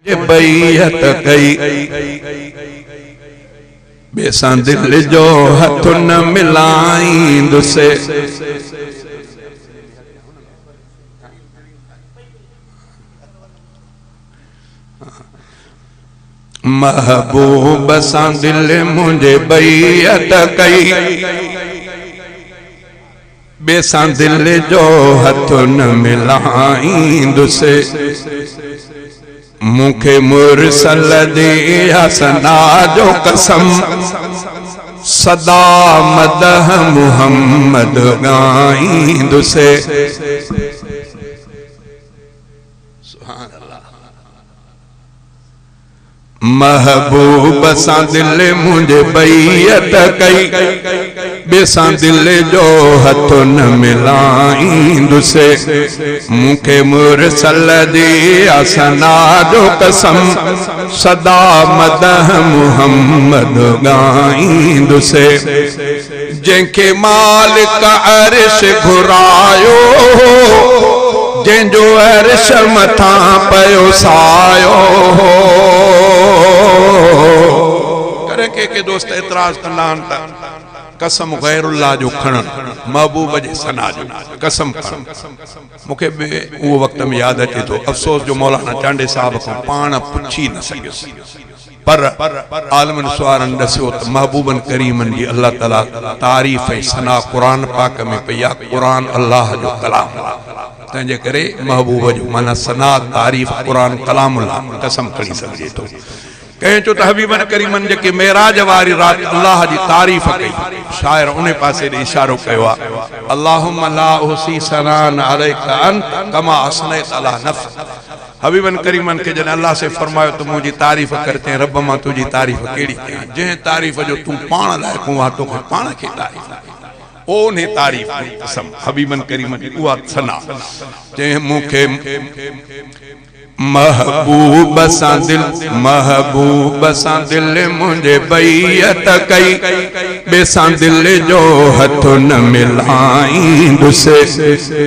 बैयत कई बेसां दिल जो हथ न मिलाईंदुसे। महबूब सां दिल मुझे बैयत कई बेसां दिल जो हथ न मिलाईंदुसे। मुखे मुरसल दे हसना जो कसम सदा मदह मुहम्मद गाईंदुसे। महबूब सां दिल मुझे बैयत कई बेसां दिल जो हथ न मिलाईंदुसे। मुखे मुरसल दी असना जो कसम सदा मदह मुहम्मद गाईंदुसे। जंहिंखे मालिक अर्श घुरायो जंहिंजो अर्श मथां पयो सायो। करे के दोस्त एतराज कंदा कसम गैरुल्लाह जो खणन महबूब जे सना जो कसम खणन। मुखे वो वक्त में याद अचे तो अफसोस जो मौलाना चांडे साहब को पान पुछी न सकियुसि पर आलमन सुवारन दस्यो त महबूबन करीमन जी अल्लाह ताला तारीफ ऐं सना कुरान पाक में पया। कुरान अल्लाह जो कलाम तंहिंजे करे महबूब जो माना सना तारीफ कुरान कलामुल्लाह कसम खणी सघिजे थो। कहीं चो त हबीबन करीमन जेके मेराज वारी रात अल्लाह जी तारीफ कई शायर उन पासे ॾे इशारो कयो आहे। अल्लाहुम्मा ला उसी सनान अलैका अंत कमा असनैत अला नफ्स। हबीबन करीमन के जन अल्लाह से फरमायो तो मुझी तारीफ करते हैं रब मां तुझी तारीफ केड़ी कयां जंहिं तारीफ जो तू पाण लायक हुआ तोखे पाण खे तारीफ ओने तारीफ कसम हबीबन करीमन जी उहा सना जंहिं मूंखे महबूब सां दिल मुझे बैयत कई बेसां दिल जो हथ न मिलाईंदुसे।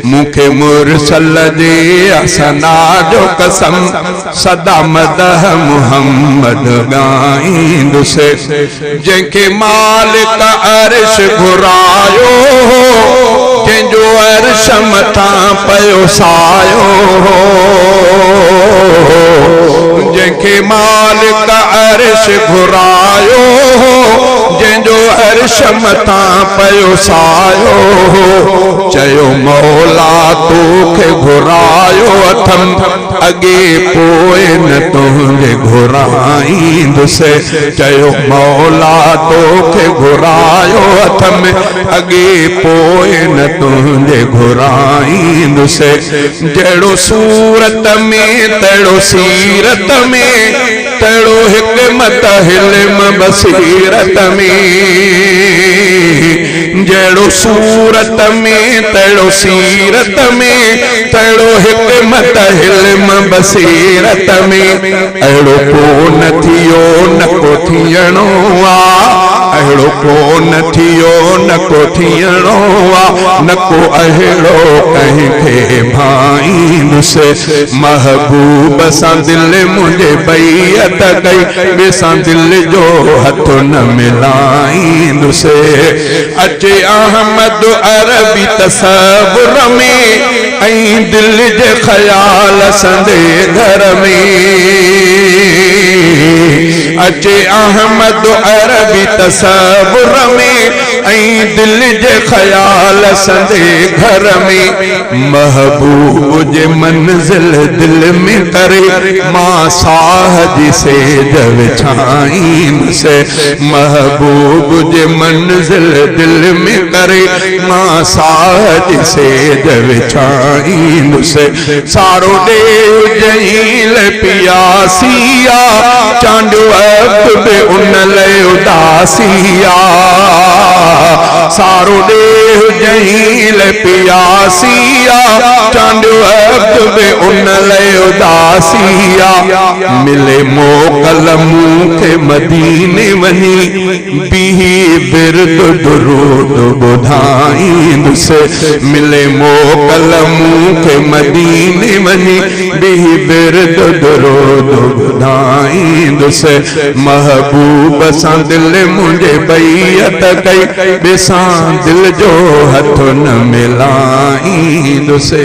मुखे मुरसल दे असना जो कसम सदा मदह मुहम्मद गाईंदुसे। जंहिंखे मालिक अर्श घुरायो जंहिंजो अर्श मथां पयो सायो। जंहिंखे मालिक अर्श घुरायो जंहिंजो अर्श मथां पयो सायो। चयो मौला तोखे घुरायो अथम अॻे पोइ न तुंहिंजे घुराईंदुसे। चयो मौला तोखे घुरायो अथम अॻे पोइ न तुंहिंजे घुराईंदुसे। जहिड़ो सूरत में तहिड़ो सीरत में तहिड़ो हिकमत हिल्म बसीरत में। जहिड़ो सूरत में तहिड़ो सीरत में तहिड़ो हिकमत हिल्म बसीरत में। अहिड़ो को न थियो न को थियणो आहे अहिड़ो को न थियो न को थियणो आहे न को अहिड़ो कंहिंखे भाईंदुसे। महबूब सां दिल मुझे बैयत कई बेसां दिल जो हथ न मिलाईंदुसे। अचे अहमद अरबी तसव्वुर में ऐं दिल जे ख़याल संदे घर में। अचे अहमद अरबी तसव्वुर में ऐं दिल जे ख़याल संदे घर में। महबूब जे मंजिल दिल में करे मां साह जी सेज विछाईंदुसे। महबूब जे मंजिल दिल में करे मां साह जी सेज विछाईंदुसे। सारो ॾेव जहील पियासिया चांडो अख बि उन लाइ उदासिया। सारो देह जहील पियासिया चंद वक्त में उन ले उदासिया मिले मोकल मुखे मदीने वनी बिही बिरद दुरूद बुधाईंदुसे मिले मोकल मुखे मदीने वनी बिही बिरद दुरूद बुधाईंदुसे महबूब सां दिल मुझे बैयत कई बेसां दिल जो हथ न मिलाईंदुसे